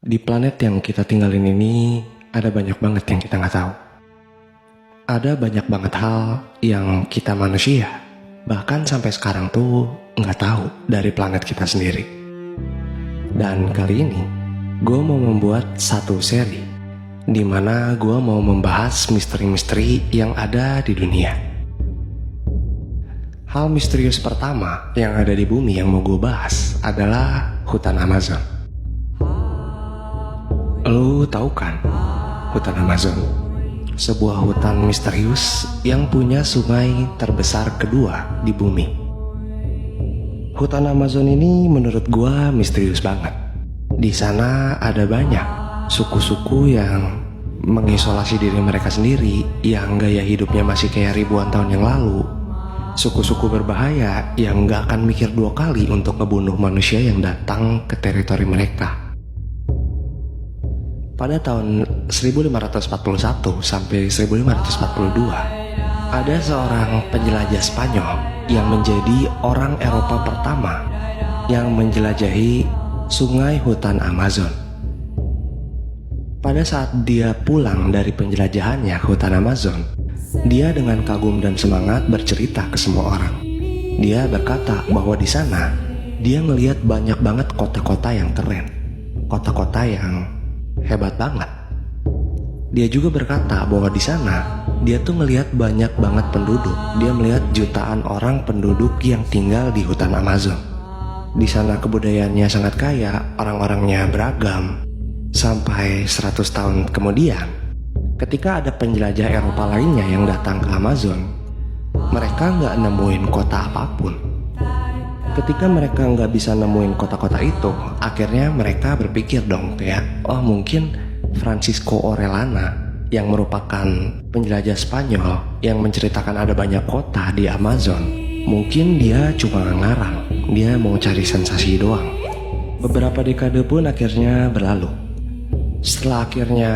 Di planet yang kita tinggalin ini, ada banyak banget yang kita nggak tahu. Ada banyak banget hal yang kita manusia, bahkan sampai sekarang tuh nggak tahu dari planet kita sendiri. Dan kali ini, gue mau membuat satu seri, di mana gue mau membahas misteri-misteri yang ada di dunia. Hal misterius pertama yang ada di bumi yang mau gue bahas adalah hutan Amazon. Lo tahu kan hutan Amazon? Sebuah hutan misterius yang punya sungai terbesar kedua di bumi. Hutan Amazon ini menurut gua misterius banget. Di sana ada banyak suku-suku yang mengisolasi diri mereka sendiri, yang gaya hidupnya masih kayak ribuan tahun yang lalu. Suku-suku berbahaya yang gak akan mikir dua kali untuk ngebunuh manusia yang datang ke teritori mereka. Pada tahun 1541 sampai 1542, ada seorang penjelajah Spanyol yang menjadi orang Eropa pertama yang menjelajahi sungai hutan Amazon. Pada saat dia pulang dari penjelajahannya ke hutan Amazon, dia dengan kagum dan semangat bercerita ke semua orang. Dia berkata bahwa di sana dia ngelihat banyak banget kota-kota yang keren, kota-kota yang hebat banget. Dia juga berkata bahwa di sana dia tuh ngelihat banyak banget penduduk. Dia melihat jutaan orang penduduk yang tinggal di hutan Amazon. Di sana kebudayaannya sangat kaya, orang-orangnya beragam. Sampai 100 tahun kemudian, ketika ada penjelajah Eropa lainnya yang datang ke Amazon, mereka nggak nemuin kota apapun. Ketika mereka nggak bisa nemuin kota-kota itu, akhirnya mereka berpikir dong kayak, oh mungkin Francisco Orellana yang merupakan penjelajah Spanyol yang menceritakan ada banyak kota di Amazon, mungkin dia cuma ngarang, dia mau cari sensasi doang. Beberapa dekade pun akhirnya berlalu. Setelah akhirnya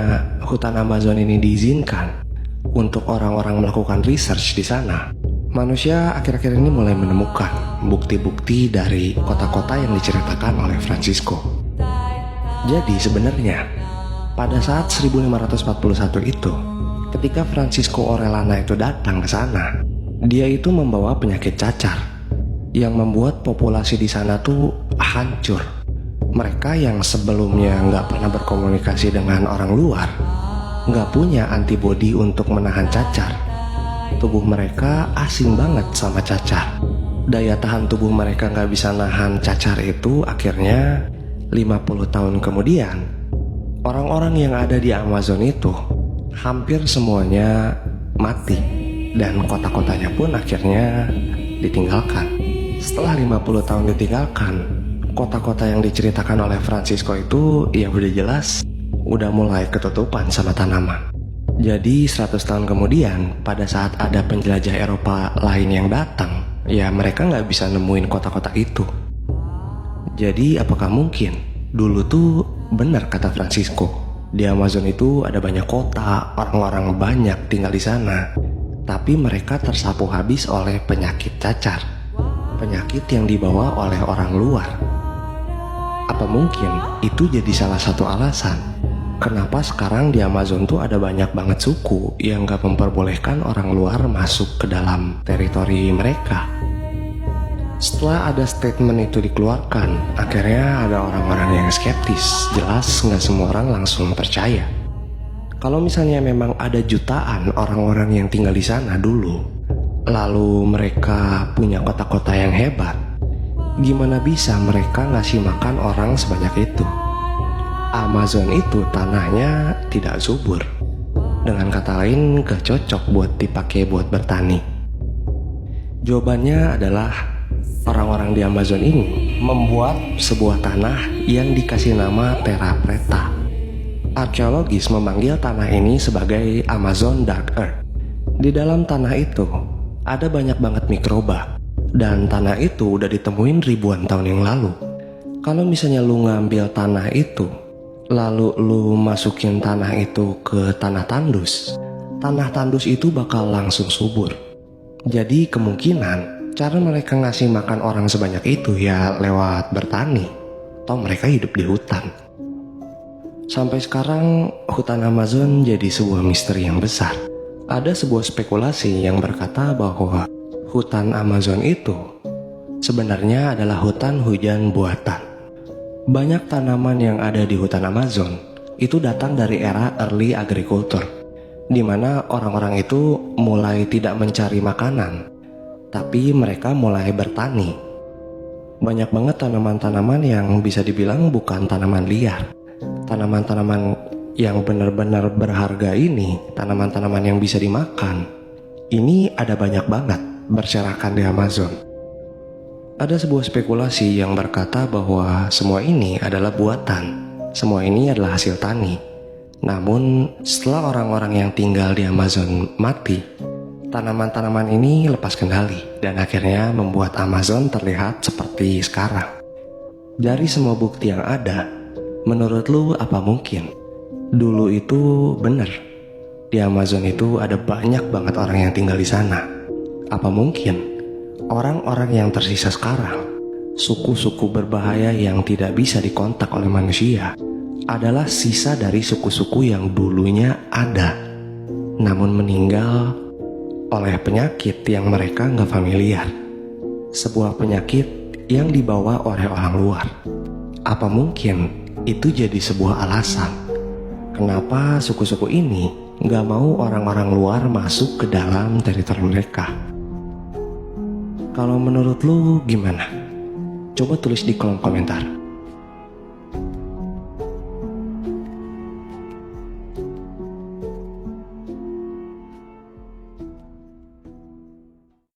hutan Amazon ini diizinkan untuk orang-orang melakukan research di sana, manusia akhir-akhir ini mulai menemukan bukti-bukti dari kota-kota yang diceritakan oleh Francisco. Jadi sebenarnya pada saat 1541 itu, ketika Francisco Orellana itu datang ke sana, dia itu membawa penyakit cacar yang membuat populasi di sana tuh hancur. Mereka yang sebelumnya nggak pernah berkomunikasi dengan orang luar, nggak punya antibodi untuk menahan cacar. Tubuh mereka asing banget sama cacar. Daya tahan tubuh mereka nggak bisa nahan cacar itu. Akhirnya 50 tahun kemudian, orang-orang yang ada di Amazon itu hampir semuanya mati, dan kota-kotanya pun akhirnya ditinggalkan. Setelah 50 tahun ditinggalkan, kota-kota yang diceritakan oleh Francisco itu ya udah jelas udah mulai ketutupan sama tanaman. Jadi 100 tahun kemudian, pada saat ada penjelajah Eropa lain yang datang, ya mereka nggak bisa nemuin kota-kota itu. Jadi apakah mungkin dulu tuh benar kata Francisco, di Amazon itu ada banyak kota, orang-orang banyak tinggal di sana, tapi mereka tersapu habis oleh penyakit cacar, penyakit yang dibawa oleh orang luar. Apa mungkin itu jadi salah satu alasan kenapa sekarang di Amazon tuh ada banyak banget suku yang gak memperbolehkan orang luar masuk ke dalam teritori mereka? Setelah ada statement itu dikeluarkan, akhirnya ada orang-orang yang skeptis. Jelas gak semua orang langsung percaya. Kalau misalnya memang ada jutaan orang-orang yang tinggal di sana dulu, lalu mereka punya kota-kota yang hebat, gimana bisa mereka ngasih makan orang sebanyak itu? Amazon itu tanahnya tidak subur. Dengan kata lain, gak cocok buat dipakai buat bertani. Jawabannya adalah orang-orang di Amazon ini membuat sebuah tanah yang dikasih nama Terra Preta. Arkeologis memanggil tanah ini sebagai Amazon Dark Earth. Di dalam tanah itu ada banyak banget mikroba, dan tanah itu udah ditemuin ribuan tahun yang lalu. Kalau misalnya lu ngambil tanah itu, lalu lu masukin tanah itu ke tanah tandus itu bakal langsung subur. Jadi kemungkinan cara mereka ngasih makan orang sebanyak itu ya lewat bertani. Toh mereka hidup di hutan. Sampai sekarang, hutan Amazon jadi sebuah misteri yang besar. Ada sebuah spekulasi yang berkata bahwa hutan Amazon itu sebenarnya adalah hutan hujan buatan. Banyak tanaman yang ada di hutan Amazon itu datang dari era early agriculture, di mana orang-orang itu mulai tidak mencari makanan, tapi mereka mulai bertani. Banyak banget tanaman-tanaman yang bisa dibilang bukan tanaman liar. Tanaman-tanaman yang benar-benar berharga ini, tanaman-tanaman yang bisa dimakan, ini ada banyak banget berserakan di Amazon. Ada sebuah spekulasi yang berkata bahwa semua ini adalah buatan, semua ini adalah hasil tani. Namun setelah orang-orang yang tinggal di Amazon mati, tanaman-tanaman ini lepas kendali dan akhirnya membuat Amazon terlihat seperti sekarang. Dari semua bukti yang ada, menurut lu apa mungkin dulu itu benar di Amazon itu ada banyak banget orang yang tinggal di sana? Apa mungkin orang-orang yang tersisa sekarang, suku-suku berbahaya yang tidak bisa dikontak oleh manusia, adalah sisa dari suku-suku yang dulunya ada, namun meninggal oleh penyakit yang mereka nggak familiar? Sebuah penyakit yang dibawa oleh orang luar. Apa mungkin itu jadi sebuah alasan kenapa suku-suku ini nggak mau orang-orang luar masuk ke dalam teritori mereka? Kalau menurut lu gimana? Coba tulis di kolom komentar.